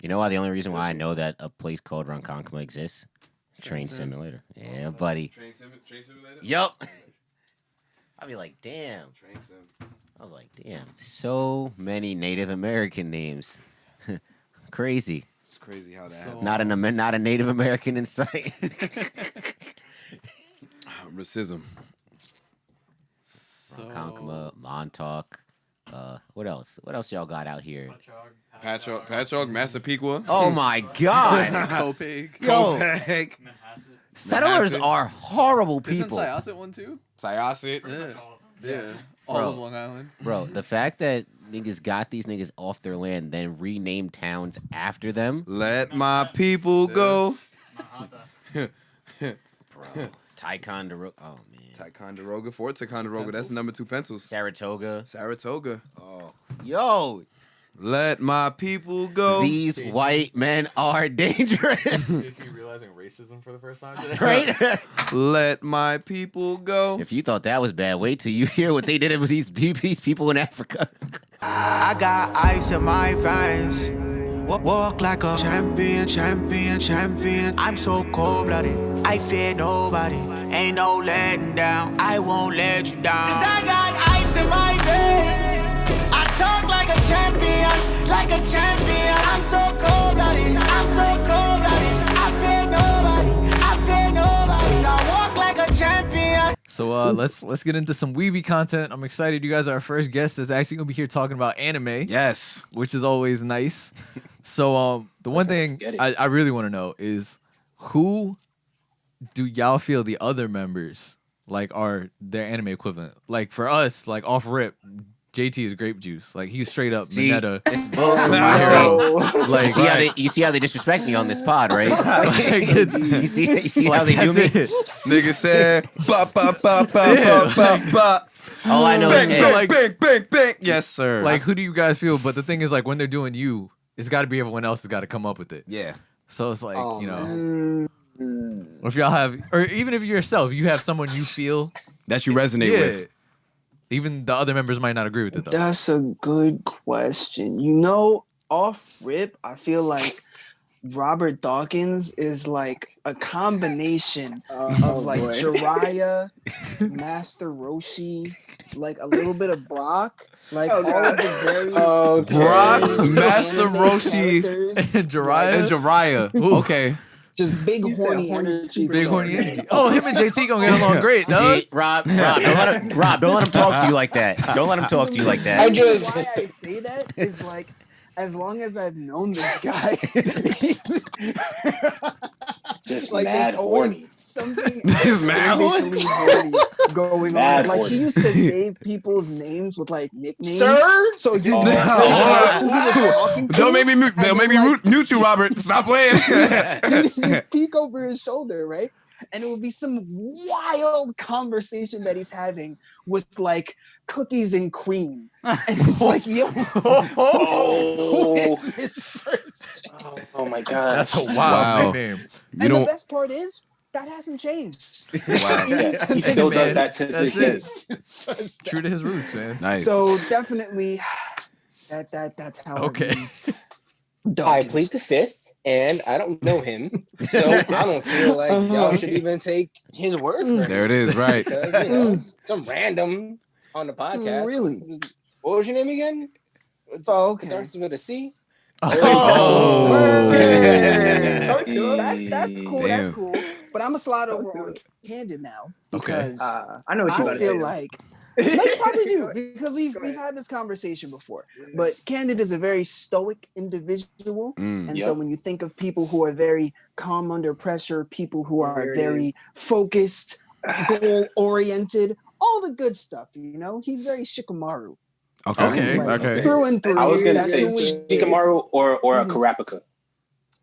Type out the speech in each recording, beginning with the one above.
You know why? The only reason why I know that a place called Ronkonkoma exists? Train Simulator. Yeah, buddy. Train Simulator? Yup. I'd be like, damn. Train Sim. I was like, damn. So many Native American names. Crazy. It's crazy how that happened. Not a Native American in sight. Racism. Ronkonkoma, Montauk. What else? What else y'all got out here? Patchogue, Massapequa. Oh my God. Copeg. Yo. Copeg. Settlers Manhasset. are horrible people. Isn't Syosset one too? Syosset. Yeah. All Bro. of Long Island. Bro, the fact that niggas got these niggas off their land, then renamed towns after them. Let my people go. Bro. Ticonderoga. Oh, man. Ticonderoga, Fort Ticonderoga. That's number 2 pencils. Saratoga. Oh. Yo. Let my people go. These white men are dangerous. Is he realizing racism for the first time today? Right? Let my people go. If you thought that was bad, wait till you hear what they did with these people in Africa. I got ice in my veins. Walk like a champion. I'm so cold-blooded, I fear nobody. Ain't no letting down, I won't let you down. Cause I got ice in my veins. I talk like a champion. I'm so cold-blooded, I fear nobody. I walk like a champion. So let's get into some Weeby content. I'm excited. You guys are our first guest that's actually gonna be here talking about anime. Yes. Which is always nice. So the one thing I really want to know is who do y'all feel the other members like are their anime equivalent? Like for us, like off rip, JT is grape juice. Like he's straight up Mineta. This bull. Like You see how they disrespect me on this pod, right? like, you see how they do me? Nigga said, ba ba ba ba ba ba. All I know Bang, is bang, like- bang, bang, bang. Yes, sir. like who do you guys feel? But the thing is like when they're doing you, it's got to be everyone else has got to come up with it. yeah. So it's like you know, or if y'all have, or even if yourself, you have someone you feel That you resonate with. Even the other members might not agree with it though. That's a good question. You know, off rip, I feel like Robert Dawkins is like a combination of like Jiraiya, Master Roshi, like a little bit of Brock, like all of the very Brock, very Master anime Roshi, characters, And Jiraiya, And Jiraiya. Okay. just big horny energy. big horny energy. Oh, him and JT gonna get along great, dog. See, Rob, don't let him talk to you like that. Don't let him talk to you like that. Why I say that is like, as long as I've known this guy, he's Just like mad there's always horny. something He's mad obviously horny going Mad on. Like horny. he used to save people's names with like nicknames, Sir? so you Oh. know who he was talking to. Don't make me mute. They'll And make then, me like, mute you, Robert. Stop playing. you peek over his shoulder, right? And it would be some wild conversation that he's having with like cookies and cream. And it's like, yo, who Oh. is this person? Oh my god. That's a wild Wow. nickname. You And the don't. best part is that hasn't changed. Wow. Even Yeah, to he this still day, does that to That's this it. day. he does that. True to his roots, man. Nice. So definitely, that's how. Okay. I plead the fifth, and I don't know him, so I don't feel like y'all should even take his word for it. There it is. Right. Because, you know, some random on the podcast. Really? What was your name again? Oh, okay. Starts with a C. Oh. Word. That's cool. That's Damn. cool. But I'm gonna slide over on Candid now Okay. because I know what you I about to feel say. like no, you probably do because we've had this conversation before. But Candid is a very stoic individual, and so when you think of people who are very calm under pressure, people who are very focused, goal oriented, all the good stuff, you know, he's very Shikamaru. Okay. Like, Okay. through and through. I was gonna That's say who he is. Shikamaru or a Mhm. Karapika.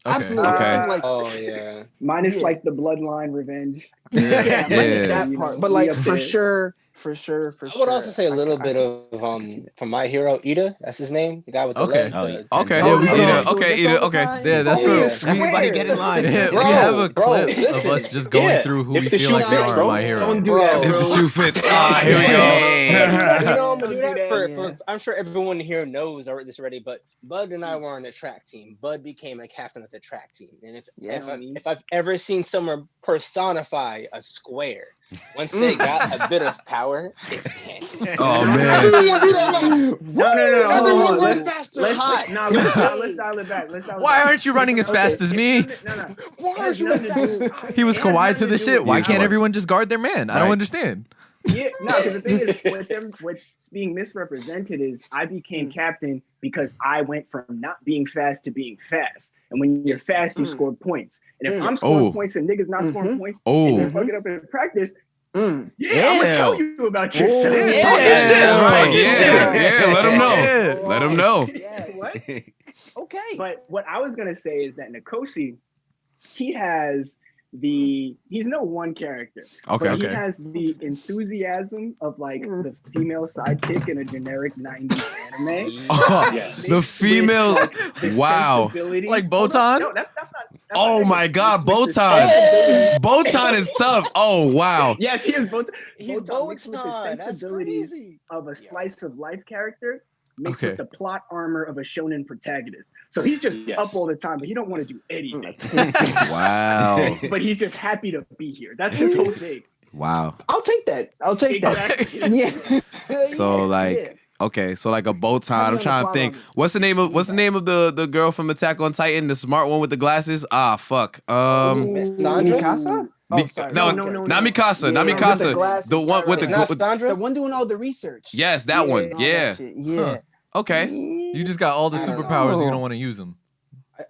Absolutely. Okay. I think, like, Oh yeah. Mine is Yeah. like the bloodline revenge. yeah, Yeah. minus that You part. know, But we like up for there. sure, For sure. I would also say a little bit of I can see that. from My Hero, Ida. That's his name. The guy with the Okay. leg. Oh, the- Okay. Yeah, we Oh, did yeah, it. doing Okay, this Ida, all the okay. time? Yeah, that's Oh, what yeah. Everybody get in line. Yeah, Bro, we have a bro, clip of listen. us just going Yeah. through who If we the feel shoe like we fits, are in bro, My Hero. don't do that, If bro. the shoe fits. Here we go. You know I'm gonna do that Yeah. for I'm sure everyone here knows this already, but Bud and I were on the track team. Bud became a captain of the track team. And Yes. if I've ever seen someone personify a square, once they got a bit of power, it's Candy. Oh man. Everyone do that now. No. Everyone hold on. run faster. Let's Hot. dial it back. Let's dial it Why back. aren't you running as fast as me? No. Why It are has you as nothing fast to as do- I am? He was It has Kawhi to nothing the do shit. with Why He's can't right. everyone just guard their man? I don't Right. understand. Yeah, no, because the thing is, what's being misrepresented is I became captain because I went from not being fast to being fast. And when you're fast, you score points. And if I'm scoring points and niggas not scoring points, and they're fucking up in practice, I'm gonna tell you about yourself. Yeah. Talk your shit. Right, Talk your shit. yeah. Let him know. Yeah. Let him know. Yes. What? Okay. But what I was gonna say is that Nkosi, he's no one character. Okay. But he Okay. has the enthusiasm of like the female sidekick in a generic 90s anime. Yes. The female. With, the Wow. sensibilities- Like Hold on. Botan? No, that's not. Oh my God, With the Botan. sensibilities- Botan is tough. Oh wow. Yes, he is Botan. He's Botan mixed with the Botan. That's sensibilities crazy. of a slice of life character mixed Okay. with the plot armor of a shonen protagonist. So he's just Yes. up all the time, but he don't want to do anything. Wow. But he's just happy to be here. That's his whole thing. Wow. I'll take that. Exactly. Yeah. So Yeah, like yeah. okay, so like a bow tie. Heavy I'm on the trying to plot think. armor. What's the name of the girl from Attack on Titan, the smart one with the glasses? Ah, fuck. Sandra? Mikasa? Oh, sorry. no, No. not Mikasa, not Yeah, with Mikasa. the glasses, The one with right, the, Not with, Sandra? The one doing all the research. yes, that one. and all Yeah. that shit. Yeah. Okay. You just got all the I don't superpowers. know. You don't want to use them.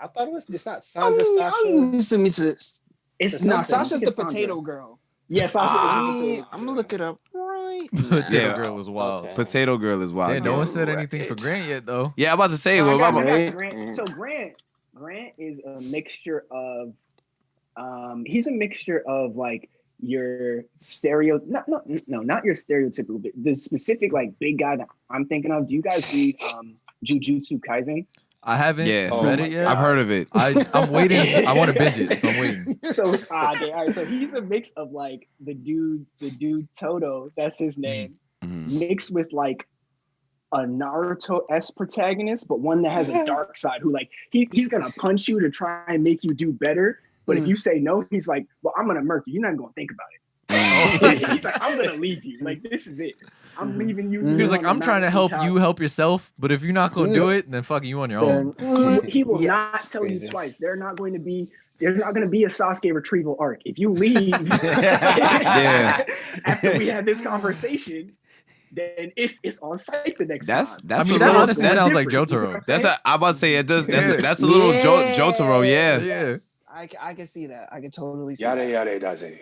I thought it's not I Sandra. mean, Sasha. I'll use them. It's It's nah, something. Sasha's the It's Sandra. potato girl. Yeah, Sasha is the potato. I'm gonna look it up right. Potato Yeah. Girl was wild. Okay. Potato Girl is wild. Damn, no yeah. one said anything for Grant yet, though. Yeah, I'm about to say. I Well, got my- Grant. So Grant is a mixture of, he's a mixture of like your not your stereotypical, but the specific like big guy that I'm thinking of. Do you guys read Jujutsu Kaisen? I haven't Yeah. read it yet. I've heard of it. I'm waiting. I want to binge it, so I'm waiting. So okay, all right. So he's a mix of like the dude Toto, that's his name, mixed with like a Naruto-esque protagonist, but one that has a dark side. Who like he's gonna punch you to try and make you do better. But if you say no, he's like, well, I'm gonna murk you. You're not gonna think about it. He's like, I'm gonna leave you. Like this is it. I'm leaving you. He was like, on the I'm trying to help mountaintop." you help yourself, but if you're not gonna do it, then fucking you on your own. He will Yes. not tell Crazy. you twice. There's not going to be a Sasuke retrieval arc. If you leave Yeah. after we had this conversation, then it's on site the next That's time. that's I mean, a that little. honestly that- sounds like different. You see what Jotaro. I'm That's saying? I'm about to say it does. Yeah. That's a little Jotaro. Yeah. Yes. I can see that. I can totally see Yada that. yada does it.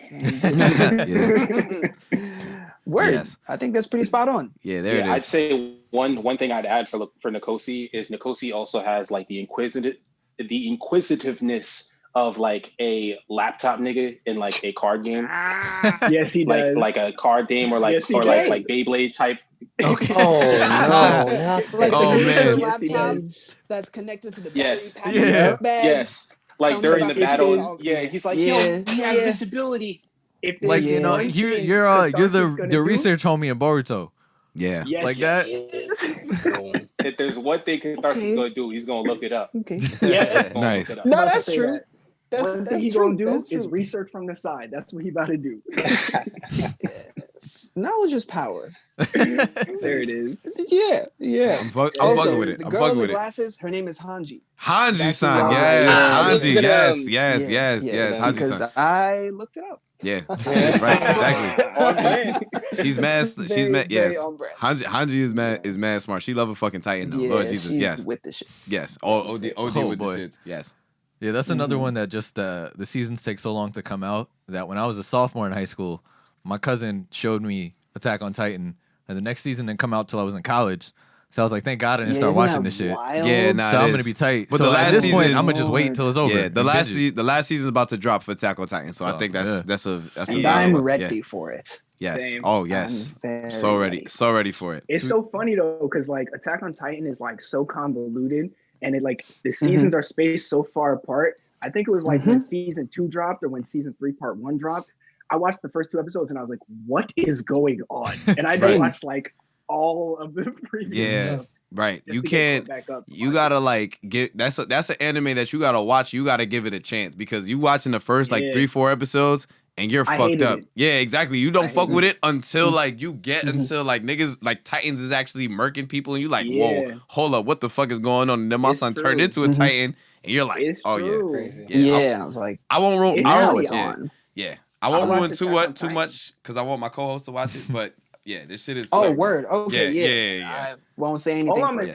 Word. Yes. I think that's pretty spot on. Yeah, there it I'd is. say one thing I'd add for Nkosi is Nkosi also has like the inquisitiveness of like a laptop nigga in like a card game, Yes, he does. like a card game or like Yes, he or does. like Beyblade type. Okay. Oh no! Like Oh, the man. computer Yes, he laptop does. that's connected to the Yes. battery pack Yeah. in your bag. Yes, like Tell me during about the this battle. shit. Yeah, he's like, Yeah. yo, he has Yeah. visibility. If Like there's you know, one you're thing you're Catharsis the gonna the do, research homie in Boruto. Yeah. yes, like that. If there's one thing Catharsis Okay. is gonna do, he's gonna look it up. Okay. Yes. He's gonna Nice. look it up. No, about to that's say true. that. That's One thing he's true. gonna do That's is true. research from the side. That's what he about to do. Knowledge is power. There it is. Yeah. I'm fucking Also, with it. the I'm girl fucking in the with it. glasses, her name is Hanji. Hanji-san, why- yes, Ah, Hanji, look at yes, him. yes, Yeah, yes, yeah, yes, because Hanji-san. I looked it up. Yeah, that's right, exactly. On brand. She's mad. She's Very, mad. very Yes, on brand. Hanji is mad smart. She love a fucking Titan though. Yeah, Lord Jesus, she's yes, with the shits. yes. OD Oh, with boy. the shit. Yes. Yeah, that's another one that just the seasons take so long to come out that when I was a sophomore in high school, my cousin showed me Attack on Titan, and the next season didn't come out till I was in college. So I was like, thank God I didn't start isn't watching that this shit. wild? Yeah, nah, So it I'm is. gonna be tight. But So the at last this point, season- I'm gonna just wait until it's over. Yeah, and binge it. the last season's about to drop for Attack on Titan. So I So, think yeah. that's a And Yeah. I'm yeah. ready for it. Yes. Same. Oh yes. I'm So very ready. So ready for it. It's so funny though, because like Attack on Titan is like so convoluted, and it like the seasons are spaced so far apart. I think it was like when season 2 dropped or when season 3 part 1 dropped. I watched the first 2 episodes and I was like, "What is going on?" And I just watched like all of the previous stuff. Right. just You to get can't. caught back up. You gotta like get. That's an anime that you gotta watch. You gotta give it a chance because you watching the first like 3-4 episodes and you're I fucked hated up. it. Yeah, exactly. You don't I fuck hated with it until like you get until like niggas like Titans is actually murking people and you like, Yeah. whoa, hold up, what the fuck is going on? And then my It's son true. turned into a Titan and you're like, It's oh true. Crazy. Yeah, I was like, I won't ruin. It's now early it's yeah, on. yeah. I won't watched ruin Attack on too Titan. much because I want my co-host to watch it. But yeah, this shit is. Oh, like, word. Okay, yeah. I won't say anything. All I'm further.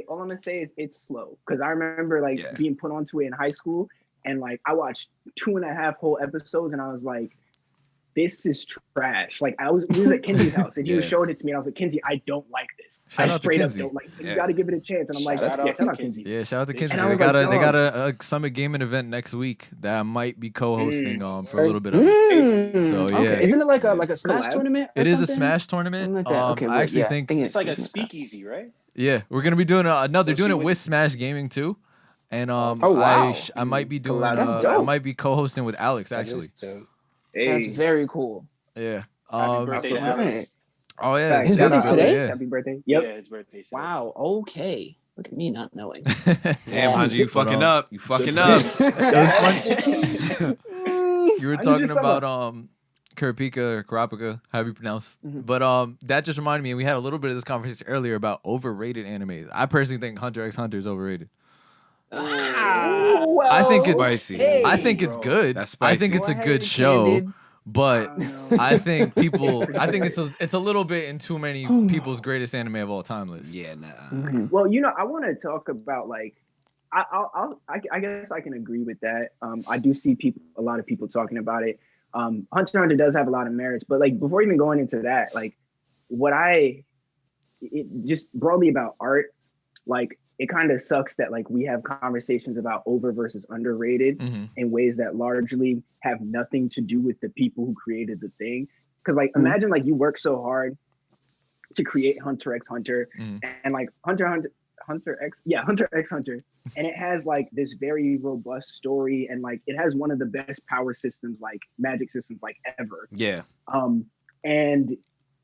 gonna say is it's slow because I remember like being put onto it in high school and like I watched 2.5 whole episodes and I was like, this is trash. Like we was at Kenzie's house and he was showing it to me and I was like, Kenzie, I don't like this. Shout I out to straight up Kenzie. don't like it. You gotta give it a chance. And I'm like, Shout out shout to out Kenzie. Yeah, shout out to Kinsey. And I They was got like, they got dog. a summer gaming event next week that I might be co-hosting for a little bit of it. So, yeah. Okay. Isn't it like a Smash Collab? tournament? Or It is a something? Smash tournament. Something like that. Okay, I actually yeah, think It's like a speakeasy, right? yeah, we're gonna be doing they're So doing she it would- with Smash Gaming too. And Oh, wow. I might be doing That's I dope. might be co-hosting with Alex That actually. is dope. That's Hey, very cool. Yeah. Happy birthday to Alright. Alex. Oh yeah. Facts. His Shout birthday's out today? Alex. Yeah. Happy birthday. Yeah, Yep. it's birthday. today. Wow. Okay. Look at me not knowing. Damn, Hanji, you But, fucking up. You fucking up. You were I talking just about Kurapika or Kurapika, however you pronounce. But that just reminded me, and we had a little bit of this conversation earlier about overrated animes. I personally think Hunter x Hunter is overrated. I think it's Spicy. I think it's good. That's I think spicy. it's a Go ahead, good show, Candid. but I don't know. I think it's a little bit in too many people's greatest anime of all time list. Yeah, nah. Well, I want to talk about like, I guess I can agree with that. I do see a lot of people talking about it. Hunter x Hunter does have a lot of merits, but like before even going into that, like it just broadly about art, like it kind of sucks that like we have conversations about over versus underrated in ways that largely have nothing to do with the people who created the thing. Because like imagine like you work so hard to create Hunter x Hunter and like Hunter x Hunter, and it has like this very robust story and like it has one of the best power systems, like magic systems, like ever. Yeah. And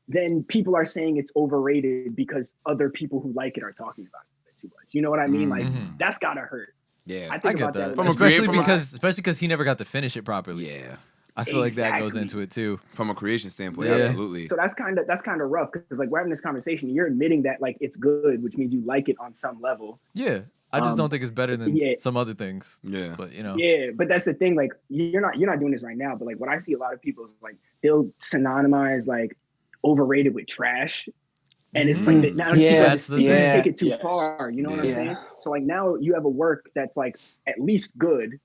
then people are saying it's overrated because other people who like it are talking about it too much. You know what I mean? Like that's gotta hurt. Yeah. I I think get about that. that. Especially because he never got to finish it properly. Yeah. I feel like that goes Exactly. into it too. From a creation standpoint, Yeah. absolutely. So that's kind of rough because like we're having this conversation. You're admitting that like it's good, which means you like it on some level. Yeah. I just don't think it's better than some other things. Yeah. But you know. Yeah, but that's the thing. Like you're not doing this right now. But like what I see a lot of people is like they'll synonymize like overrated with trash, and it's like that now people that's the thing. take it too Yes. far. You know what I'm Yeah. saying? So like now you have a work that's like at least good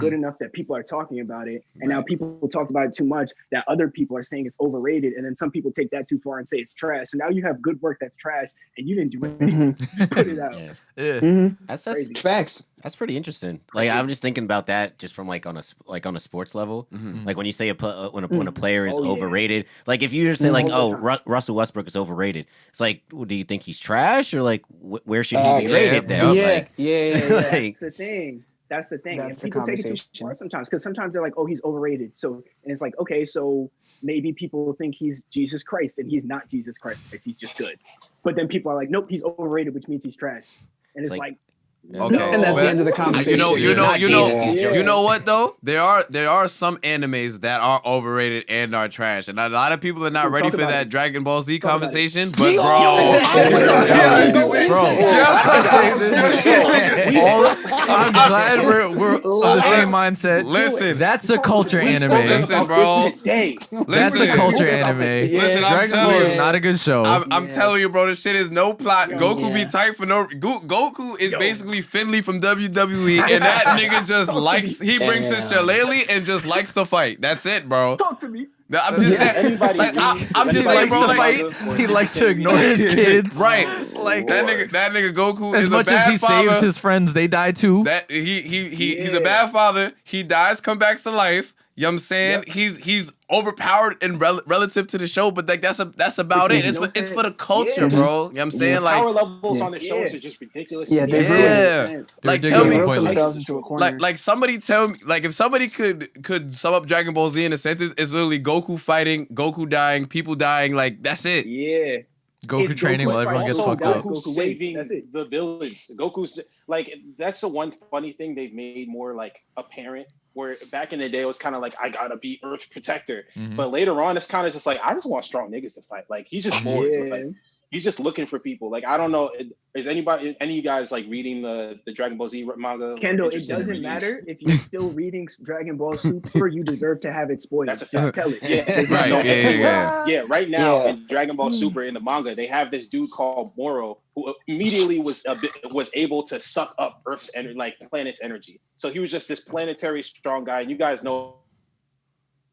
enough that people are talking about it, and now people talked about it too much that other people are saying it's overrated, and then some people take that too far and say it's trash. So now you have good work that's trash, and you didn't do anything. You just put it out. Yeah. That's Crazy. Facts. That's pretty interesting. Like I'm just thinking about that just from like on a sports level. Like when you say when a player is Oh, yeah. overrated. Like if you just say like, All the oh, Russell Westbrook is overrated. It's like, well, do you think he's trash or like where should he be rated then? Yeah. Like, Yeah. like, That's the thing. That's the thing. That's And the people take it too conversation. far sometimes because sometimes they're like, oh, he's overrated. So, and it's like, okay, so maybe people think he's Jesus Christ and he's not Jesus Christ. He's just good. But then people are like, nope, he's overrated, which means he's trash. And it's like- like, Okay. And that's the end of the You conversation. know, He's not Jesus, he's you Joseph. know what though? There are some animes that are overrated and are trash, and a lot of people are not ready Talk for about that it. Dragon Ball Z Talk about conversation. it. But I'm glad we're of the same mindset. Listen. That's a culture anime. Listen, bro. Today. That's a Listen. culture anime. Listen, I'm Dragon Ball telling is you. not a good show. I'm telling you, bro, this shit is no plot. Goku be Yeah. tight for no. Goku is basically Finley from WWE, and that nigga just likes. He brings his shillelagh and just likes to fight. That's it, bro. talk to me. I'm just saying. Anybody Like, I'm just He saying, likes bro. to Like, fight. He likes to ignore his kids. right? Like That nigga Goku as is a much as bad he father. saves his friends, they die too. That he's a bad father. He dies, come back to life. You know what I'm saying? Yep. He's overpowered and relative to the show, but like that's about it. It's for the culture, bro. You know what I'm saying? Like power levels on the shows are just ridiculous. Yeah, they like tell me, themselves into a corner. Like somebody tell me, like if somebody could sum up Dragon Ball Z in a sentence, it's literally Goku fighting, Goku dying, people dying. Like that's it. Yeah. Goku training while everyone gets fucked up. Goku saving the villains. Goku's like that's the one funny thing they've made more like apparent. Where back in the day it was kind of like I gotta be Earth's protector, but later on it's kind of just like I just want strong niggas to fight. Like he's just bored. Like, he's just looking for people. Like I don't know, is any of you guys like reading the Dragon Ball Z manga? Kendall, it doesn't matter if you're still reading Dragon Ball Super. You deserve to have it spoiled. That's a fact. Tell it. Yeah, yeah. Right now in Dragon Ball Super in the manga, they have this dude called Moro who immediately was able to suck up Earth's energy, like planet's energy. So he was just this planetary strong guy. And you guys know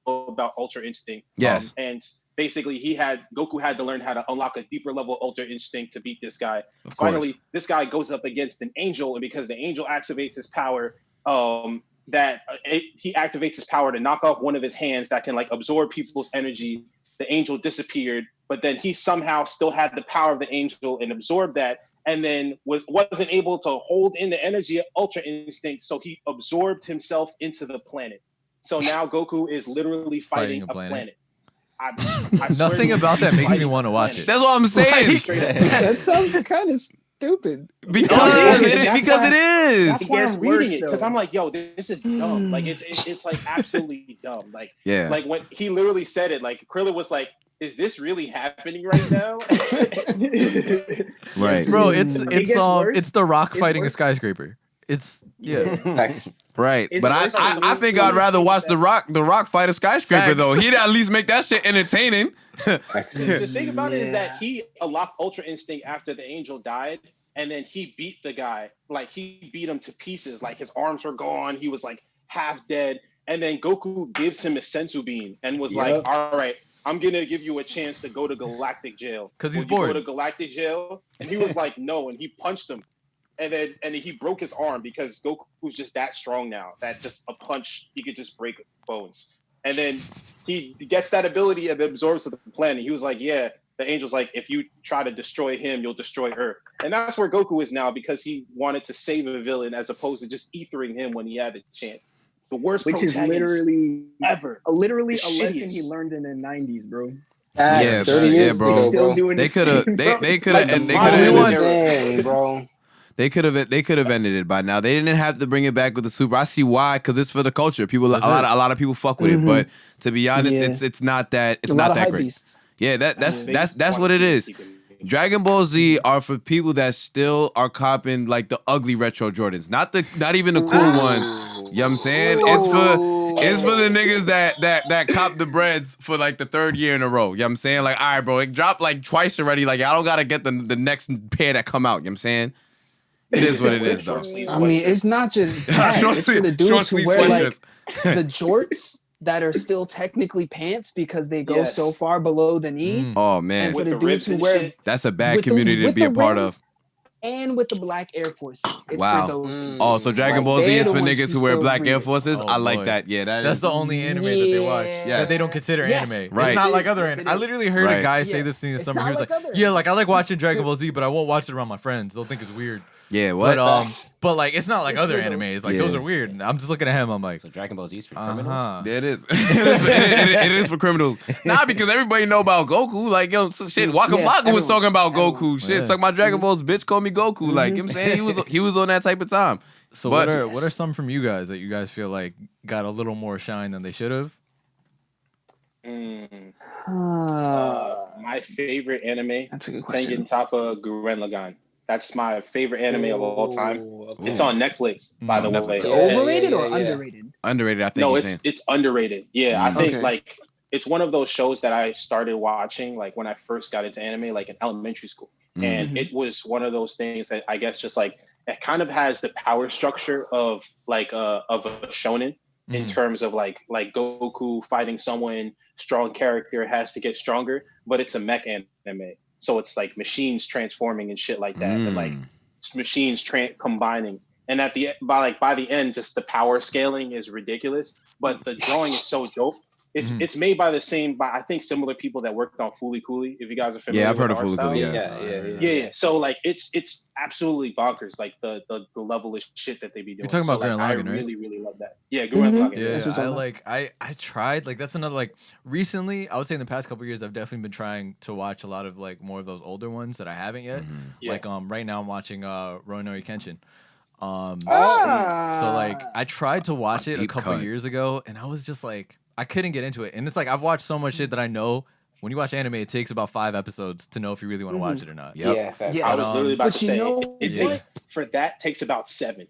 about Ultra Instinct. Yes. And basically Goku had to learn how to unlock a deeper level Ultra Instinct to beat this guy. Of course. Finally, this guy goes up against an angel, and because the angel activates his power, he activates his power to knock off one of his hands that can like absorb people's energy. The angel disappeared, but then he somehow still had the power of the angel and absorbed that, and then wasn't able to hold in the energy of Ultra Instinct, so he absorbed himself into the planet. So now Goku is literally fighting a planet. I Nothing about that makes me want to watch it. That's what I'm saying. That sounds kind of stupid. Because it is. That's why I'm reading it, because I'm like, yo, this is dumb. Like it's like absolutely dumb. Like like when he literally said it, like Krillin was like, is this really happening right now? Right, bro. It's the Rock fighting a skyscraper. It's right. But I think I'd rather watch the Rock fight a skyscraper though. He'd at least make that shit entertaining. The thing about it is that he unlocked Ultra Instinct after the angel died, and then he beat the guy. Like he beat him to pieces. Like his arms were gone. He was like half dead. And then Goku gives him a sensu bean and was like, all right, I'm gonna give you a chance to go to galactic jail. Because he's bored. Go to galactic jail. And he was like, no, and he punched him. And then he broke his arm because Goku's just that strong now. That just a punch, he could just break bones. And then he gets that ability and absorbs the planet. He was like, yeah, the angel's like, if you try to destroy him, you'll destroy Earth. And that's where Goku is now, because he wanted to save a villain as opposed to just ethering him when he had the chance. The worst which is literally ever. Literally a lesson he learned in the 90s, bro. Yeah, bro. They could have ended it by now. They didn't have to bring it back with the Super. I see why, because it's for the culture. A lot of people fuck with it, but to be honest, it's not that. It's not that great. Beasts. Yeah, that's what it is. Dragon Ball Z are for people that still are copping like the ugly retro Jordans, not even the cool ones. You know what I'm saying? It's for the niggas that cop the breads for like the third year in a row. You know what I'm saying? Like, all right, bro, it dropped like twice already. Like, I don't gotta get the next pair that come out. You know what I'm saying? It is what it is, though. I mean, it's not just that. It's for the dudes who wear like the jorts that are still technically pants because they go so far below the knee. Oh man! And for the dudes who wear, that's a bad community to be a part of. And with the black Air Forces, it's wow. for those people. Oh, so Dragon Ball Z is for niggas who wear black Air Forces. I like that. Yeah, that's the only anime that they watch that they don't consider anime. Right. It's not like other anime. I literally heard a guy say this to me this summer. He was like, "Yeah, like I like watching Dragon Ball Z, but I won't watch it around my friends. They'll think it's weird." Yeah, what? But like it's not like other animes. Like those are weird. I'm just looking at him. I'm like, so Dragon Ball Z is for criminals. Yeah, it is. it is for criminals. Nah, because everybody know about Goku. Like yo, shit. Waka Flocka was talking about Goku. Shit, suck my Dragon Balls, bitch. Call me Goku. Like you know what I'm saying, he was on that type of time. So what are some from you guys that you guys feel like got a little more shine than they should have? My favorite anime, Tengen Toppa Gurren Lagann. That's my favorite anime of all time. Okay. It's on Netflix, by the way. It's overrated or underrated? Underrated, I think. No, it's underrated. Yeah, I think like it's one of those shows that I started watching like when I first got into anime, like in elementary school, and it was one of those things that I guess just like it kind of has the power structure of like of a shonen in terms of like Goku fighting someone, strong character has to get stronger, but it's a mech anime. So it's like machines transforming and shit like that, and like machines combining. and by the end, just the power scaling is ridiculous. But the drawing is so dope. It's made by I think similar people that worked on Fooly Cooly. If you guys are familiar, I've heard with of Fooly Cooly. Yeah. So like it's absolutely bonkers. Like the level of shit that they be doing. You're talking about Gurren Lagann, right? I really love that. Yeah, Gurren Lagann. Yeah, I tried. Like that's another like recently. I would say in the past couple of years, I've definitely been trying to watch a lot of like more of those older ones that I haven't yet. Like right now I'm watching Roninori Kenshin. So like I tried to watch it a couple years ago, and I was just like. I couldn't get into it. And it's like I've watched so much shit that I know when you watch anime, it takes about 5 episodes to know if you really want to watch it or not. Yep. Yeah, I was literally about to say for that takes about 7.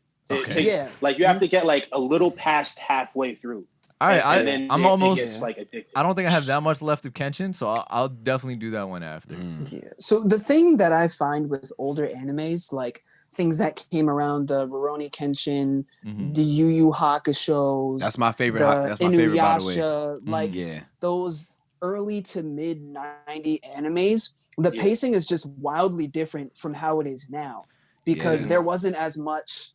Like you have to get like a little past halfway through. All right, I'm almost gets, like addicted. I don't think I have that much left of Kenshin, so I'll definitely do that one after. Yeah. So the thing that I find with older animes, like things that came around the Rurouni Kenshin, the Yu Yu Hakusho, that's my favorite. That's my favorite, by the way. Like those early to mid 90 animes, the pacing is just wildly different from how it is now, because there wasn't as much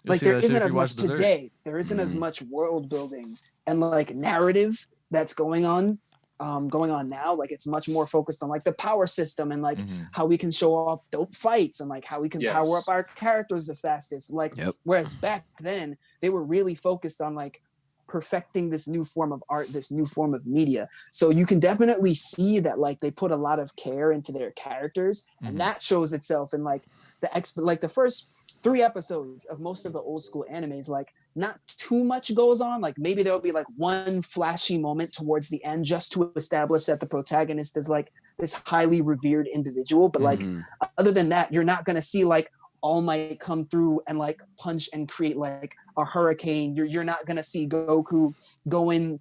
like there isn't as much today. There isn't as much world building and like narrative that's going on now. Like it's much more focused on like the power system and like how we can show off dope fights and like how we can power up our characters the fastest. Like whereas back then they were really focused on like perfecting this new form of art, this new form of media. So you can definitely see that like they put a lot of care into their characters, and that shows itself in like the first 3 episodes of most of the old school animes. Like not too much goes on. Like maybe there'll be like one flashy moment towards the end just to establish that the protagonist is like this highly revered individual. But like other than that, you're not gonna see like All Might come through and like punch and create like a hurricane. You're not gonna see Goku going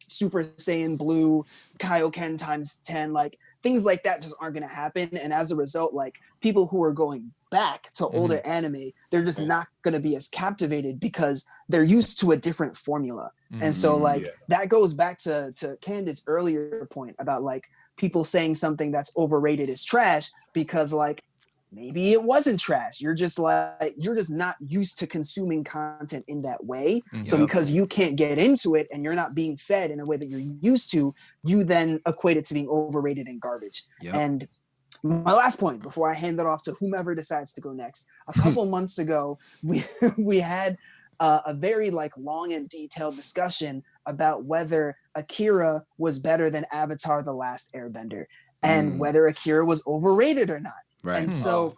Super Saiyan Blue, Kaioken times 10. Like things like that just aren't gonna happen. And as a result, like people who are going back to older anime, they're just not going to be as captivated because they're used to a different formula. And so like that goes back to Candid's earlier point about like people saying something that's overrated is trash because like maybe it wasn't trash. You're just not used to consuming content in that way. So because you can't get into it and you're not being fed in a way that you're used to, you then equate it to being overrated and garbage. And my last point before I hand it off to whomever decides to go next. A couple months ago, we had a very like long and detailed discussion about whether Akira was better than Avatar: The Last Airbender and whether Akira was overrated or not. Right. And so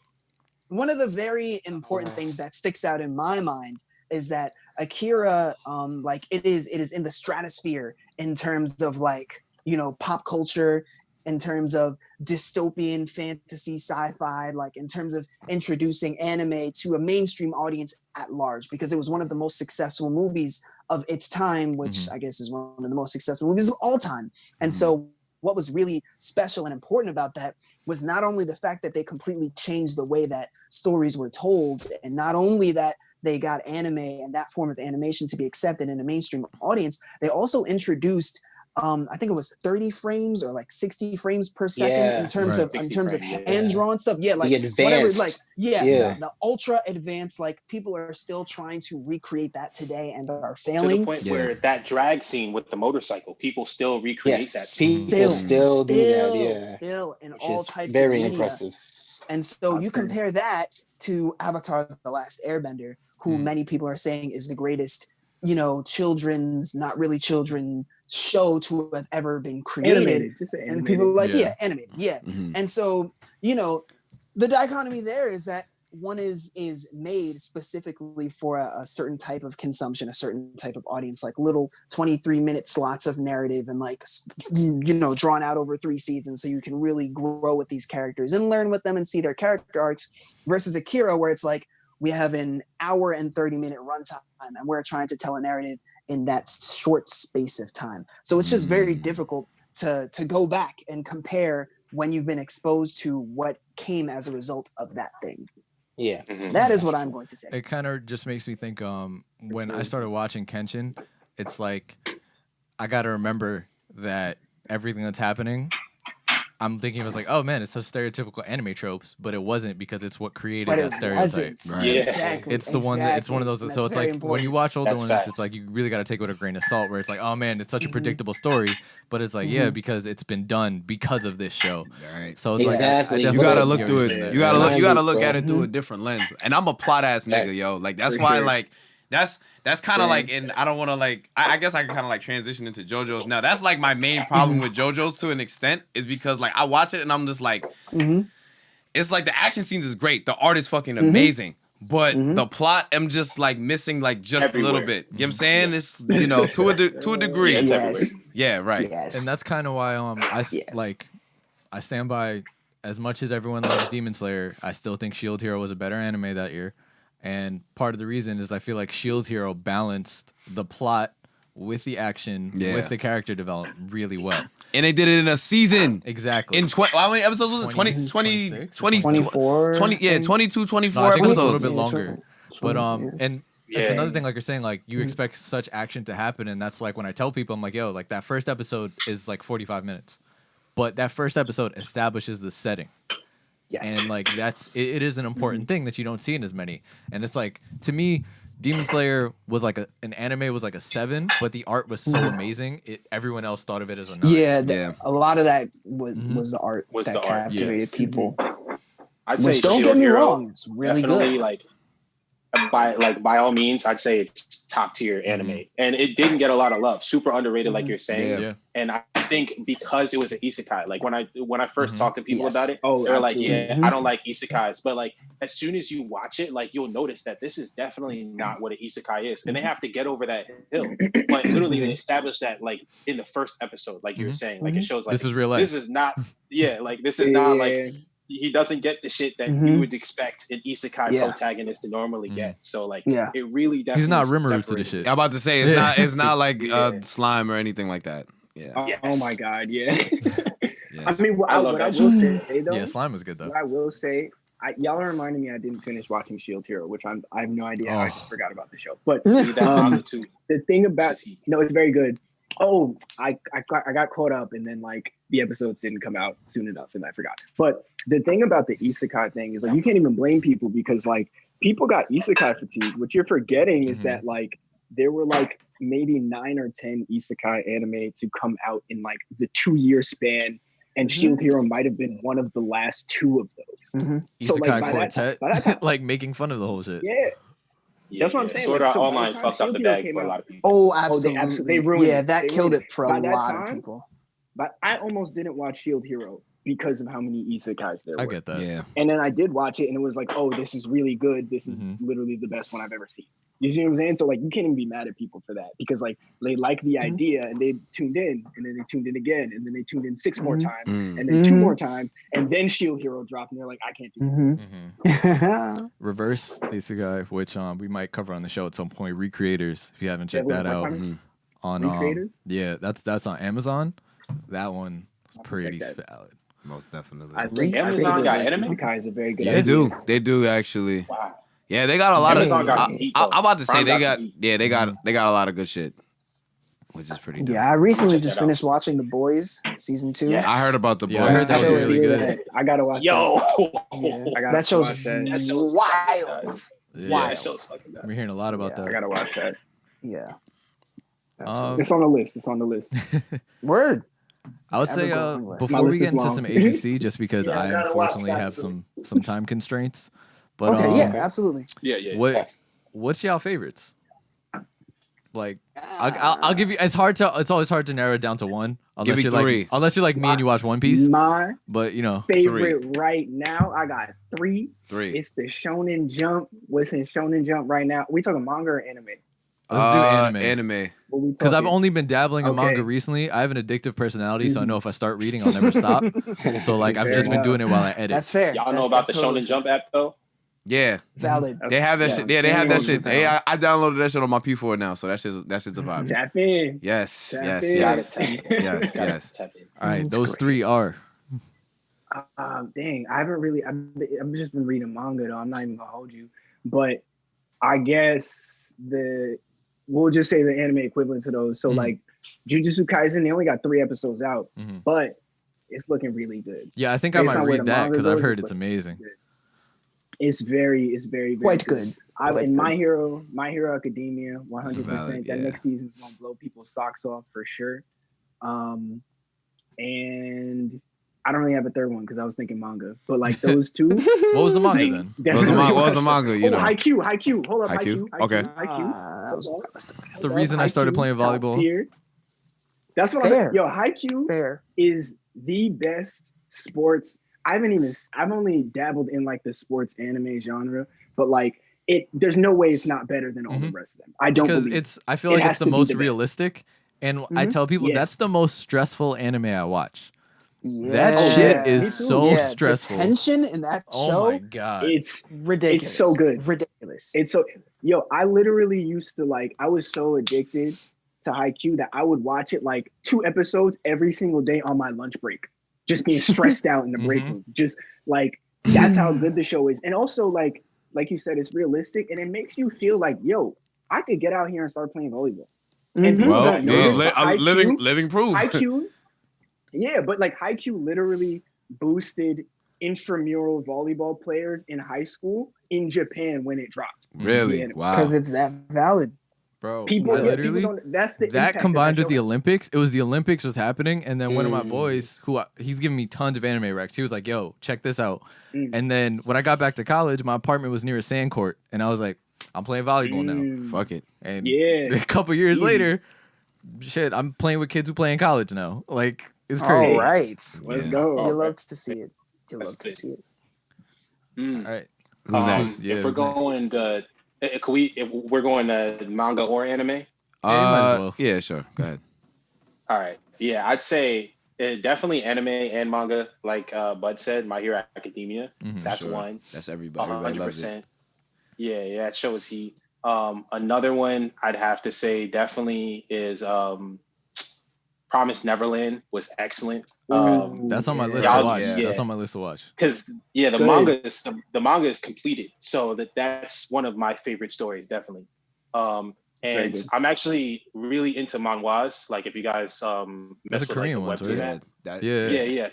one of the very important things that sticks out in my mind is that Akira, like it is in the stratosphere in terms of like, you know, pop culture, in terms of dystopian fantasy sci-fi, like in terms of introducing anime to a mainstream audience at large, because it was one of the most successful movies of its time, which I guess is one of the most successful movies of all time. And so what was really special and important about that was not only the fact that they completely changed the way that stories were told, and not only that they got anime and that form of animation to be accepted in a mainstream audience, they also introduced I think it was 30 frames or like 60 frames per second in terms of hand drawn stuff. Yeah, like whatever, like the ultra advanced, like people are still trying to recreate that today and are failing. To the point where that drag scene with the motorcycle, people still recreate that. People still do that, still in all types very of media. Impressive. And so you compare that to Avatar: The Last Airbender, who many people are saying is the greatest, you know, children's, not really children show to have ever been created. And people are like, animated. And so, you know, the dichotomy there is that one is made specifically for a certain type of consumption, a certain type of audience, like little 23-minute slots of narrative and like, you know, drawn out over 3 seasons so you can really grow with these characters and learn with them and see their character arcs, versus Akira, where it's like we have an hour and 30-minute runtime and we're trying to tell a narrative in that short space of time. So it's just very difficult to go back and compare when you've been exposed to what came as a result of that thing. Yeah. That is what I'm going to say. It kind of just makes me think when I started watching Kenshin, it's like I got to remember that everything that's happening I'm thinking it was like, oh man, it's such stereotypical anime tropes, but it wasn't because it's what created But that it stereotype. wasn't. Right. Yeah. Exactly. It's the one that it's one of those. And So that's it's like very when important. you watch older That's ones, facts. it's like you really got to take it with a grain of salt. Where it's like, oh man, it's such a Mhm. predictable story, but it's like yeah, because it's been done because of this show. All right. So it's like Exactly. I You gotta definitely look get through what it. you're saying. You gotta look. You gotta look Bro. at it through a different lens. And I'm a plot ass nigga, Facts. yo. Like that's For why, sure. like that's kind of Same. like. And I don't want to like. I guess I can kind of like transition into JoJo's now. That's like my main problem with JoJo's to an extent is because like I watch it and I'm just like, it's like the action scenes is great. The art is fucking amazing. But the plot, I'm just like missing like just a little Everywhere. bit. You know what I'm saying? It's to a degree. Yeah, it's Yes. Yeah, right. Yes. And that's kind of why Yes. I stand by as much as everyone loves Demon Slayer, I still think Shield Hero was a better anime that year. And part of the reason is I feel like Shield Hero balanced the plot with the action, with the character development really well. And they did it in a season. Exactly. In how many episodes was it? 20, 24, 20, yeah, I think. 22, 24 No, I think it was episodes. a little bit longer. But and that's Yeah. another thing, like you're saying, like you expect such action to happen, and that's like when I tell people, I'm like, yo, like that first episode is like 45 minutes, but that first episode establishes the setting. Yes. And like it is an important thing that you don't see in as many. And it's like to me, Demon Slayer was like an anime was like a 7, but the art was so amazing. Everyone else thought of it as a 9. Yeah, a lot of that was the art Was that the art, captivated people. I'd Which say don't Shield get me Hero, wrong, it's really definitely, good. like by all means, I'd say it's top tier anime, and it didn't get a lot of love. Super underrated, like you're saying. Yeah. And I think because it was an isekai, like when I first talked to people Yes. about it, Oh, they were like, absolutely. "Yeah, I don't like isekais," but like as soon as you watch it, like you'll notice that this is definitely not what an isekai is, and they have to get over that hill. But literally, they established that like in the first episode, like you were saying, like it shows like This is real life. This is not, like this is not like. He doesn't get the shit that you would expect an isekai protagonist to normally get. So like, it really definitely. He's not Rimuru to the shit. I'm about to say it's not like slime or anything like that. Yeah. Oh my god, yeah. Yes. I mean, what I I love will that say though, Yeah, slime was good though. what I will say, y'all are reminding me I didn't finish watching Shield Hero, which I have no idea how I forgot about the show. But Read that manga too. the thing about it's very good. Oh, I got caught up, and then like the episodes didn't come out soon enough, and I forgot. But the thing about the isekai thing is like you can't even blame people because like people got isekai fatigue. What you're forgetting is that like there were like maybe 9 or 10 isekai anime to come out in like the 2-year span, and Shield Hero might have been one of the last 2 of those. So, Isekai like, by Quartet, that time- like making fun of the whole shit. Yeah. That's what I'm saying. Sword Like, Art so by the Online time fucked up Shield the Hero bag came for a out- lot of people. Oh, they absolutely. absolutely ruined Yeah, it. that They killed ruined it for a By that lot time, of people. But I almost didn't watch Shield Hero because of how many isekais there were. I get that. Yeah. And then I did watch it, and it was like, oh, this is really good. This is literally the best one I've ever seen. You see what I'm saying? So like, you can't even be mad at people for that because like they like the idea and they tuned in, and then they tuned in again, and then they tuned in 6 more times, and then 2 more times, and then Shield Hero dropped, and they're like, I can't do that. Reverse Isekai, which we might cover on the show at some point. Recreators, if you haven't checked that out. On Recreators? yeah, that's on Amazon. That one is pretty check that. valid. Most definitely. I think Amazon got anime? Isekai is a very good They idea. do. They do actually. Wow. Yeah, they got a lot Amazon of. got some heat, though. I'm about to say Prime they got got. some heat. Yeah, they got a lot of good shit, which is pretty dope. Yeah, I recently Check just that out. finished watching The Boys season 2. Yes. I heard about the boys. Yeah, I heard that show was is really really good. I gotta watch Yo. Yeah. I gotta That show's watch that. That show's wild. Yeah. Wild. That show's fucking nuts. We're hearing a lot about I that. gotta watch that. Yeah. It's on the list. It's on the list. Word. I would say Ever-growing list. before My we list get is into long. some ABC, just because Yeah, I I gotta watch unfortunately that have too. some time constraints. But Okay, yeah, absolutely. Yeah. what's y'all favorites? Like I'll give you. It's always hard to narrow it down to one. Give me three. Unless you're like me and you watch One Piece. My But you know, favorite right now, I got 3. Three. It's the Shonen Jump. What's in Shonen Jump right now? We talking manga or anime? let's do anime. Anime. What we Because I've talking? only been dabbling in manga Okay. recently. I have an addictive personality, so I know if I start reading, I'll never stop. So like I've Fair just been enough. doing it while I edit. That's fair. Y'all know That's- about the that's totally Shonen Jump app though? Yeah, valid. they have that Yeah, shit. Yeah, they have that shit. Shonen Hey, I downloaded that shit on my P4 now, so that's just a vibe. Tap in. Yes, Tap yes, in. yes, Gotta tap yes, Gotta yes. tap in. All right, That's those great. 3 are. Dang, I haven't really. I've just been reading manga though. I'm not even gonna hold you, but I guess we'll just say the anime equivalent to those. So like Jujutsu Kaisen, they only got 3 episodes out, Mhm. but it's looking really good. Yeah, I think I Based might on where read the that manga because I've goes, heard it's amazing. It's very Quite good. In My Hero Academia, That's a valid, 100%. That yeah. next season's gonna blow people's socks off for sure. And I don't really have a third one because I was thinking manga, but like those two. What was the manga then? What was the manga? You know, Haikyuu. Hold up, Haikyuu? Haikyuu. Okay. It's the reason I started playing volleyball. That's what I'm. Yo, Haikyuu is the best sports. I've only dabbled in like the sports anime genre, but like there's no way it's not better than all the rest of them. I don't because I feel like it's the most realistic, and I tell people that's the most stressful anime I watch. Yeah. That shit is so stressful. The tension in that show. Oh my god, it's ridiculous. It's so good. Ridiculous. It's so I literally used to like. I was so addicted to Haikyuu that I would watch it like 2 episodes every single day on my lunch break, just being stressed out in the break room. Just like that's how good the show is, and also like you said, it's realistic, and it makes you feel like, yo, I could get out here and start playing volleyball. And living proof. Haikyuu, yeah, but like Haikyuu literally boosted intramural volleyball players in high school in Japan when it dropped. Really? Wow. Because it's that valid. Bro, people literally, that's the that combined with the Olympics. It was the Olympics was happening, and then one of my boys, he's giving me tons of anime recs. He was like, "Yo, check this out." And then when I got back to college, my apartment was near a sand court, and I was like, "I'm playing volleyball now." Fuck it. And a couple years later, shit, I'm playing with kids who play in college now. Like, it's crazy. All right, let's go. You love to see it. You love to see it. All right. Who's next? If we're going to, if we're going to manga or anime? Yeah, sure. Go ahead. All right. Yeah, I'd say definitely anime and manga. Like Bud said, My Hero Academia. That's one. That's everybody. Everybody loves it. Yeah, that shows heat. Another one I'd have to say definitely is Promised Neverland was excellent. That's on my list to watch. Yeah. That's on my list to watch. Because the manga is completed, so that's one of my favorite stories, definitely. And I'm actually really into manhwas. Like if you guys that's a Korean one, right? Yeah.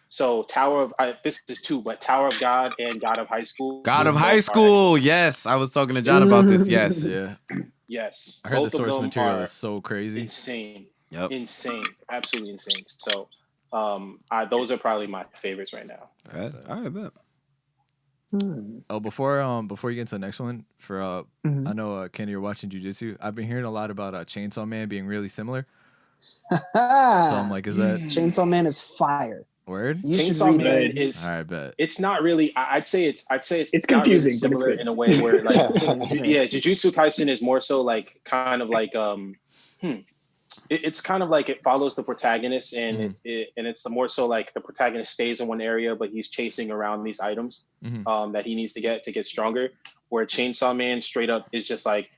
So Tower of this is 2, but Tower of God and God of High School. God of High School, yes. I was talking to John about this. Yes. Yes. I heard the source material is so crazy. Insane. Yep. Insane. Absolutely insane. So those are probably my favorites right now. All right, bet. Oh, before you get to the next one, I know Kenny, you're watching Jiu-Jitsu. I've been hearing a lot about Chainsaw Man being really similar. So I'm like, is that Chainsaw Man is fire? Word? Chainsaw Man is. All right, bet. It's not really. I'd say it's confusing, really similar in a way where like Jujutsu Kaisen is more so like kind of like it's kind of like it follows the protagonist, and it's more so like the protagonist stays in one area, but he's chasing around these items that he needs to get stronger. Where Chainsaw Man straight up is just like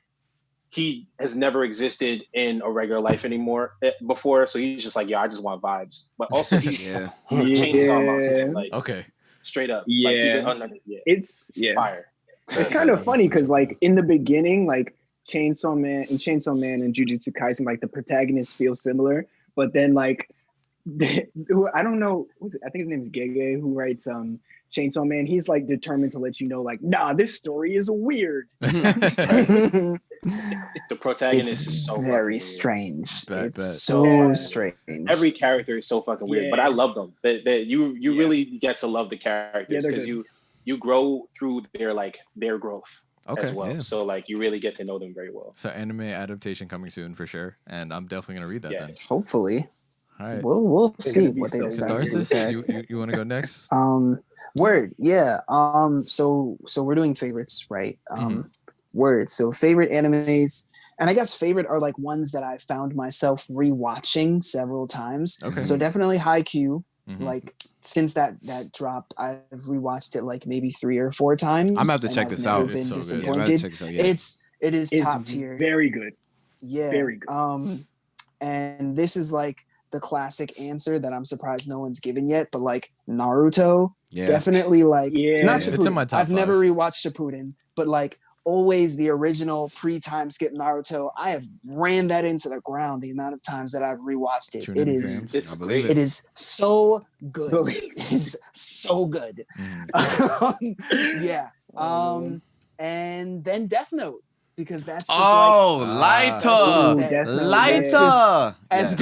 he has never existed in a regular life anymore before, so he's just like, I just want vibes, but also he's chainsaw monster, like straight up, it's fire. It's kind of funny because like in the beginning, like Chainsaw Man and Jujutsu Kaisen, like the protagonists feel similar, but then like I don't know, I think his name is Gege, who writes Chainsaw Man. He's like determined to let you know, like, nah, this story is weird. The protagonist is so very strange. It's strange. Every character is so fucking weird, but I love them. You really get to love the characters because you grow through their growth as well. Yeah. So like you really get to know them very well. So anime adaptation coming soon for sure, and I'm definitely gonna read that then. Hopefully. All right. We'll see what they decide to do. You want to go next? Word. Yeah. So we're doing favorites, right? Word. So favorite animes, and I guess favorite are like ones that I found myself rewatching several times. Okay. So definitely Haikyuu. Like since that dropped, I've rewatched it like maybe 3 or 4 times. I'm gonna have to check this out. Been so disappointed. It is top tier. Very good. Yeah. Very good. And this is like the classic answer that I'm surprised no one's given yet, but like Naruto, definitely like not Shippuden. It's in my top I've 5. never rewatched Shippuden, but like always the original pre-time skip Naruto. I have ran that into the ground the amount of times that I've rewatched it. It is, I believe it. It is so good. It is so good. Yeah. And then Death Note, because that's just lighter. That's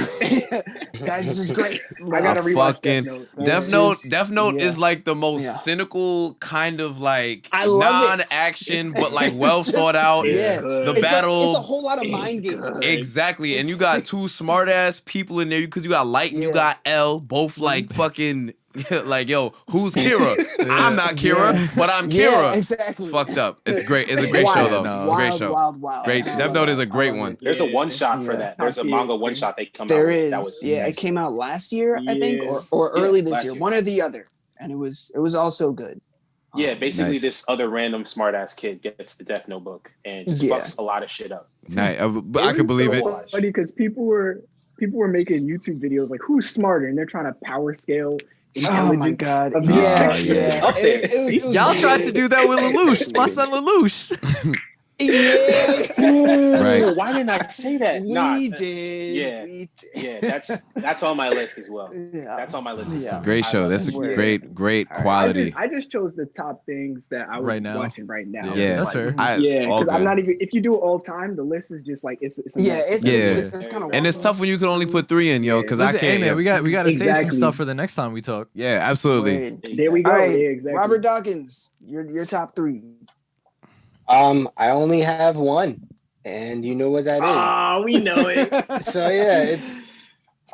just great. I gotta rewatch Death Note. Death Note is like the most cynical kind of like non-action, but like well thought out. The battle. It's a whole lot of mind games. Exactly, and you got two smart ass people in there because you got Light and you got L, both like fucking. Like, yo, who's Kira? I'm not Kira, but I'm Kira. Yeah, exactly. It's fucked up. It's great. It's a great show, though. It's a great show. Wild. Great. Death Note is a great one. There's a one shot for that. There's a manga one shot they come out. There is. That was it came out last year, I think, or early this year. One or the other, and it was also good. Yeah, basically, this other random smart ass kid gets the Death Note book and just fucks a lot of shit up. Nice. But I could believe it. Funny because people were making YouTube videos like who's smarter, and they're trying to power scale. Oh my god! Y'all tried to do that with Lelouch, my son Lelouch. Right. Why didn't I say that? We did. Yeah. That's on my list as well. That's on my list. As well. Great show. That's a great quality. I just chose the top things that I was watching right now. Yeah, that's fair. Because I'm not even. If you do it all time, the list is just like it's kind of. And it's tough when you can only put 3 in, yo. Because I can't. Hey man, we got to save some stuff for the next time we talk. Yeah, absolutely. There we go. All right, yeah, exactly. Robert Dawkins, your top 3. I only have one, and you know what that is. Oh, we know it. So yeah, it's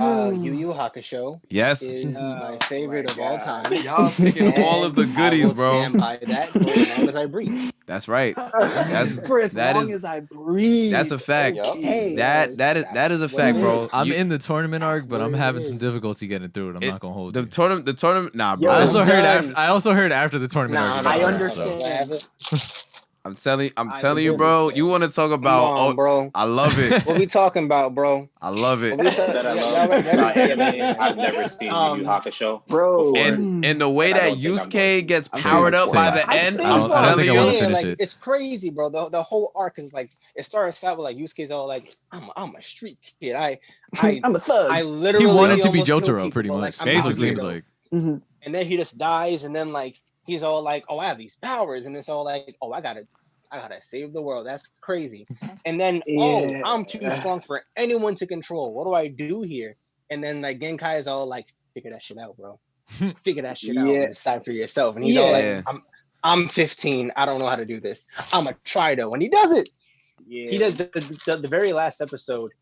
Yu Yu Hakusho. Yes. Is my favorite of all time. Y'all picking all of the goodies, bro. Stand by that for as long as I breathe. That's right. For as long as I breathe. That's a fact. Okay. That is a fact, bro. I'm in the tournament arc, but I'm having some difficulty getting through it. I'm not gonna hold the tournament. Nah, bro. I also heard after the tournament arc. I understand. I'm telling you, bro. You want to talk about? Bro. I love it. What we talking about, bro? I love it. I've never seen Yu Yu Hakusho, bro. And the way that Yusuke gets powered up by the end, I'm telling you, it's crazy, bro. The whole arc is like it starts out with like Yusuke's all like, I'm a street kid. I'm a thug. I literally he wanted to be Jotaro, pretty much. Like, basically, seems like. Mm-hmm. And then he just dies, and then like. He's all like, I have these powers, and it's all like, I gotta save the world. That's crazy. And then, I'm too strong for anyone to control. What do I do here? And then like Genkai is all like, figure that shit out, bro. Figure that shit out and decide for yourself. And he's all like, I'm 15. I don't know how to do this. I'm a try though, and he does it. Yeah. He does the very last episode.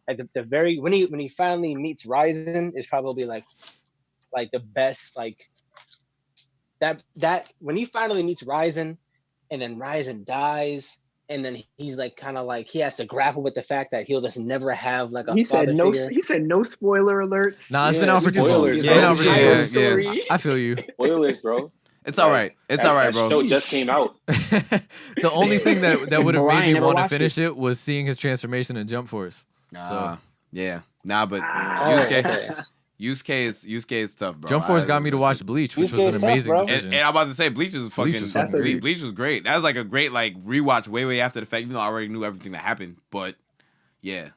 At the very when he finally meets Ryzen is probably like the best like. That when he finally meets Ryzen, and then Ryzen dies, and then he's like kind of like he has to grapple with the fact that he'll just never have like a father figure. He said no spoiler alerts. Nah, it's been out for too long. Yeah. I feel you. Spoilers, bro. It's all right. It's all right, bro. Show just came out. The only thing that would have made me want to finish it was seeing his transformation in Jump Force. But Yusuke is tough, bro. Jump Force got me to watch Bleach, which was an amazing decision. And I'm about to say Bleach was fucking Bleach was great. That was like a great like rewatch way after the fact, even though I already knew everything that happened. But yeah.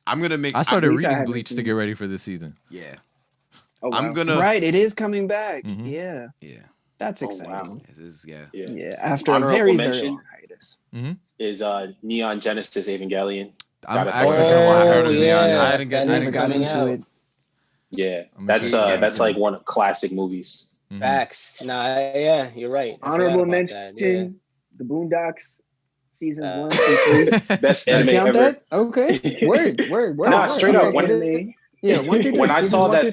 I'm gonna make I started reading Bleach to get ready for this season. Yeah. Oh, wow. I'm gonna it is coming back. Mm-hmm. Yeah. That's exciting. Wow. Yeah. After a very long hiatus. Is Neon Genesis Evangelion. I'm actually gonna watch heard of Neon. I never got into it. Yeah, that's like one of classic movies. Facts. Nah, yeah, you're right. Honorable mention: The Boondocks, season 1 and 3. Best anime ever. Okay. Word. Nah, straight up. When 1 through 3. When I saw that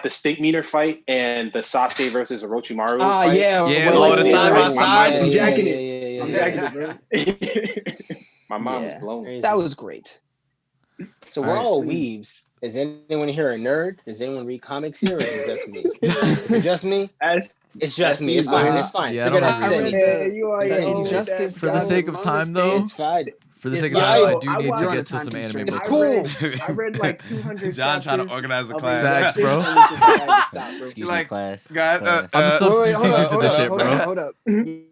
the steak meter fight and the Sasuke versus Orochimaru. Fight, the side by side. I'm jacking it, bro. My mom was blown. That was great. So we're all weebs. Is anyone here a nerd? Does anyone read comics here, or is it just me? Is it just me? It's just me. It's fine. It's fine. Yeah, I read the Injustice. for the sake of time, though. It's fine. For the sake of Yeah, time, I yo, do I need to watched get a to time some anime constraint. book. It's club. cool. I read like 200 John trying to chapters organize the of class. Facts, bro. and just decided to stop, bro. Excuse Like, me, class. guys, Class. I'm a substitute hold teacher up, to hold this up, shit, hold bro. up, hold up.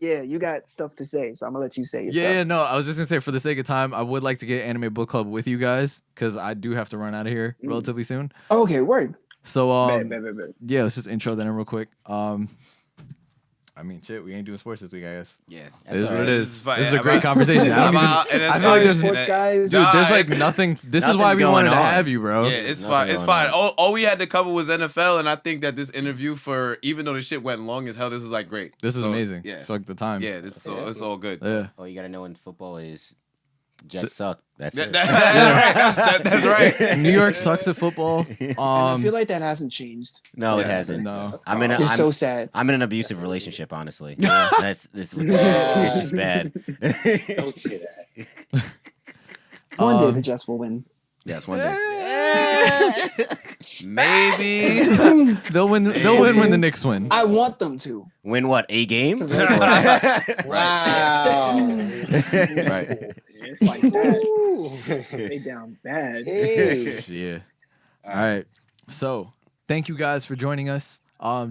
Yeah, you got stuff to say, so I'm gonna let you say your Yeah, stuff. no, I was just gonna say for the sake of time, I would like to get anime book club with you guys because I do have to run out of here relatively soon. Okay, word. So Bet. yeah, let's just intro that in real quick. I mean, shit, we ain't doing sports this week, I guess. Yeah, It is what it alright. is. fine. This is a great conversation. I don't even. I feel like there's, sports guys. dude, there's like it's- nothing. This is nothing's why we going wanted to on. have you, bro. Yeah, it's Nothing fine. It's going fine. on. All we had to cover was NFL, and I think that this interview, for even though the shit went long as hell, this is like great. This is So, amazing. Yeah, For like the time. yeah, it's all good. Yeah. All you gotta know in football is Jets suck. That's it. That's right. New York sucks at football. And I feel like that hasn't changed. No, it Yeah. hasn't. No. It's so sad. I'm in an abusive relationship, honestly. That's what it is. It's just bad. Don't say that. One day the Jets will win. Yes, one day. Maybe. They'll win. They'll win when the Knicks win. I want them to. Win what? A game? Wow. Right. It's like that. They down bad. Hey. Yeah. All right. So thank you guys for joining us.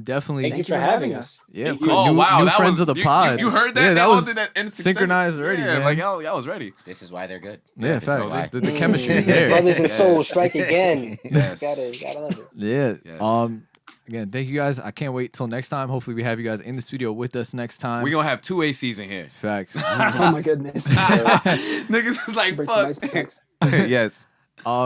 Definitely. Thank you for having us. Yeah, of Thank course. you. Oh New, wow, new that friends was, of the pod. You heard that? Yeah, They that all was did that in succession. synchronized already, Yeah, man. like y'all was ready. This is why they're good. Yeah, This is why. fact. The chemistry is there. Brothers and souls strike again. Yes. Gotta love it. Yeah. Yes. Again, thank you guys. I can't wait till next time. Hopefully, we have you guys in the studio with us next time. We gonna have 2 ACs in here. Facts. Oh my goodness. Niggas is like Bring some ice fuck. packs. Yes.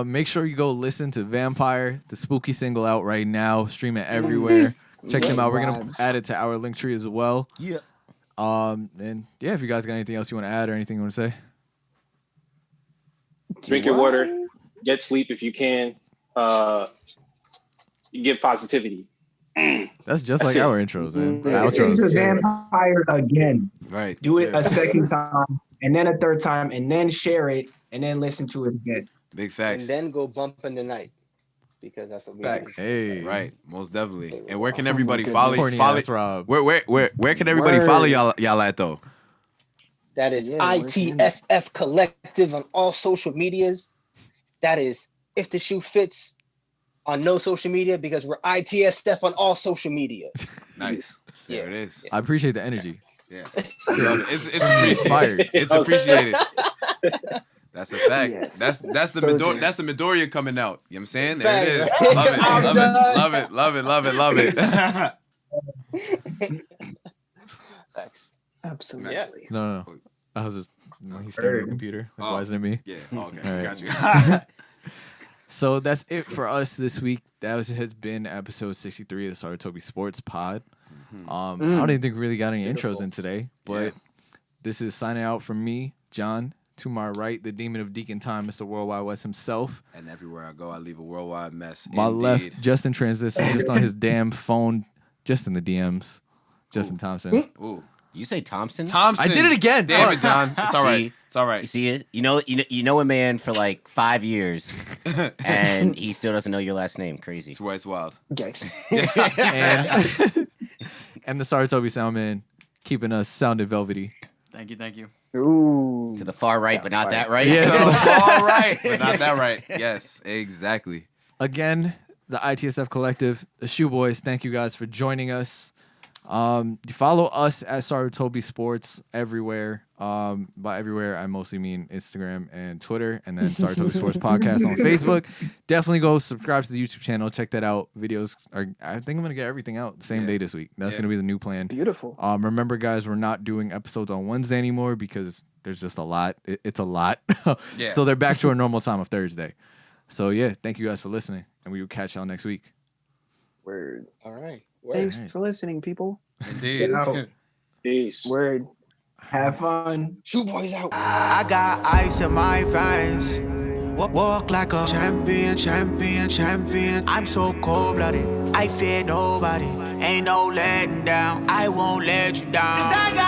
Make sure you go listen to Vampire, the spooky single out right now. Stream it everywhere. Check them out. We're gonna Vibes. add it to our link tree as well. Yeah. And yeah, if you guys got anything else you want to add or anything you want to say, Drink your water. Get sleep if you can. Give positivity. that's just That's like it. our intros, man. Yeah. Listen to Outros. Vampire again. Right. Do it a second time, and then a third time, and then share it, and then listen to it again. Big And facts. then go bump in the night. Because that's what we Facts. do. Hey, Right. Most definitely. And where can Oh, everybody my follow? goodness. Corny Follow. ass Rob. Where can everybody follow y'all at though? That is Yeah, where's ITSF Collective on all social medias. That is If the Shoe Fits on no social media because we're ITSF on all social media. Nice. There Yeah. it is. I appreciate the energy. Yes. It's Inspired. appreciated. It's appreciated. That's a fact. Yes. That's the So Midor- good. that's the Midoriya coming out. You know what I'm saying? There it is. Facts. Love it. I'm Love done. it. Love it. Love it. Love it. Love it. Thanks. Absolutely. No. I was just he's staring at the computer. Like, why isn't it me? Yeah. Oh, okay. All right. Got you. So that's it for us this week. Has been episode 63 of the Saratobi Sports Pod. I don't even think we really got any intros in today, but this is signing out from me, John. To my right, the demon of Deacon Time, Mr. Worldwide West himself. And everywhere I go, I leave a worldwide mess. My Indeed. left, Justin Transition, just on his damn phone, just in the DMs. Justin Thompson. Ooh. You say Thompson? Thompson. I did it again. Damn it, John. It's all right. See? It's all You right. see it? You know a man for like 5 years, and he still doesn't know your last name. Crazy. It's why it's wild. Yikes. And the Saratobi Soundman keeping us sounded velvety. Thank you. Ooh. To the far right, but not that right. Yeah. All right. But not that right. Yes, exactly. Again, the ITSF Collective, the Shoe Boys, thank you guys for joining us. Follow us at Saratobi Sports everywhere. By everywhere, I mostly mean Instagram and Twitter, and then Saratobi Sports Podcast on Facebook. Definitely go subscribe to the YouTube channel. Check that out. Videos are. I think I'm gonna get everything out the same day this week. That's gonna be the new plan. Beautiful. Remember, guys, we're not doing episodes on Wednesday anymore because there's just a lot. It's a lot. Yeah. So they're back to our normal time of Thursday. So yeah, thank you guys for listening, and we will catch y'all next week. Word. All right. Thanks Right. for listening, people. Indeed. Peace. Word. Have fun. Shoe Boys out. I got ice in my veins. Walk like a champion. I'm so cold-blooded. I fear nobody. Ain't no letting down. I won't let you down. 'Cause I got